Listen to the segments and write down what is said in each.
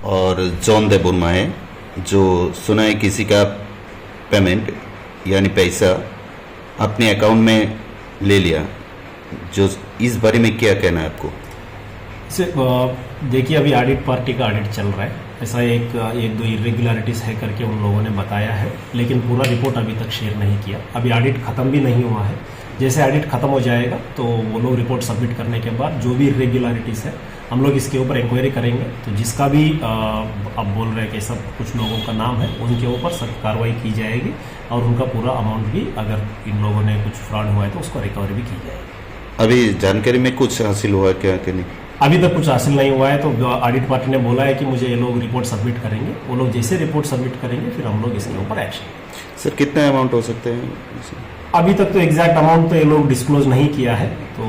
और जॉन देववर्मा है, जो सुना है किसी का पेमेंट यानी पैसा अपने अकाउंट में ले लिया। जो इस बारे में क्या कहना है आपको? देखिए, अभी ऑडिट पार्टी का ऑडिट चल रहा है। ऐसा एक दो इरेगुलरिटीज़ है करके उन लोगों ने बताया है, लेकिन पूरा रिपोर्ट अभी तक शेयर नहीं किया। अभी ऑडिट ख़त्म भी नहीं हुआ है। जैसे ऑडिट ख़त्म हो जाएगा तो वो लोग रिपोर्ट सबमिट करने के बाद जो भी इरेगुलरिटीज़ है हम लोग इसके ऊपर इंक्वायरी करेंगे। तो जिसका भी अब बोल रहे हैं कि सब कुछ लोगों का नाम है, उनके ऊपर सख्त कार्रवाई की जाएगी और उनका पूरा अमाउंट भी, अगर इन लोगों ने कुछ फ्रॉड हुआ है तो उसको रिकवरी भी की जाएगी। अभी जानकारी में कुछ हासिल हुआ क्या कि नहीं? अभी तक कुछ हासिल नहीं हुआ है। तो ऑडिट पार्टी ने बोला है कि मुझे ये लोग रिपोर्ट सबमिट करेंगे। वो लोग जैसे रिपोर्ट सबमिट करेंगे फिर हम लोग इसके ऊपर एक्शन। सर, कितना अमाउंट हो सकते हैं? अभी तक तो एग्जैक्ट अमाउंट तो ये लोग डिस्क्लोज नहीं किया है। तो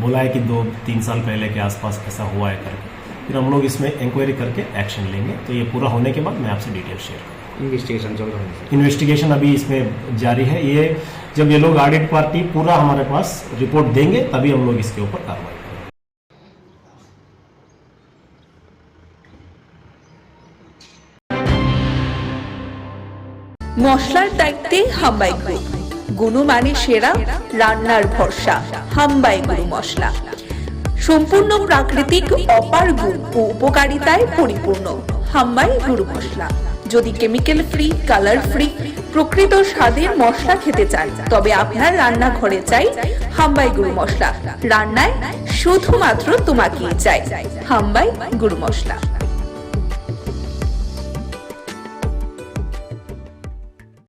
बोला है कि 2-3 साल पहले के आसपास ऐसा हुआ है करके फिर हम लोग इसमें इंक्वायरी करके एक्शन लेंगे। तो ये पूरा होने के बाद मैं आपसे डिटेल शेयर करूँगा। इन्वेस्टिगेशन चल रहा है? इन्वेस्टिगेशन अभी इसमें जारी है। ये जब ये लोग ऑडिट पार्टी पूरा हमारे पास रिपोर्ट देंगे तभी हम लोग इसके ऊपर कार्रवाई करेंगे। মশলার দায়িত্বে হাম্বাই গ্রুপ, গুণমানে সেরা, রান্নার ভরসা। হাম্বাই গুরু মশলা সম্পূর্ণ প্রাকৃতিক, অপার গুণ ও উপকারিতায় পরিপূর্ণ। হাম্বাই গুরু মশলা। যদি কেমিক্যাল ফ্রি, কালার ফ্রি, প্রকৃত স্বাদের মশলা খেতে চান তবে আপনার রান্নাঘরে চাই হাম্বাই গুরু মশলা। রান্নায় শুধুমাত্র তোমাকেই চাই হাম্বাই গুরু মশলা।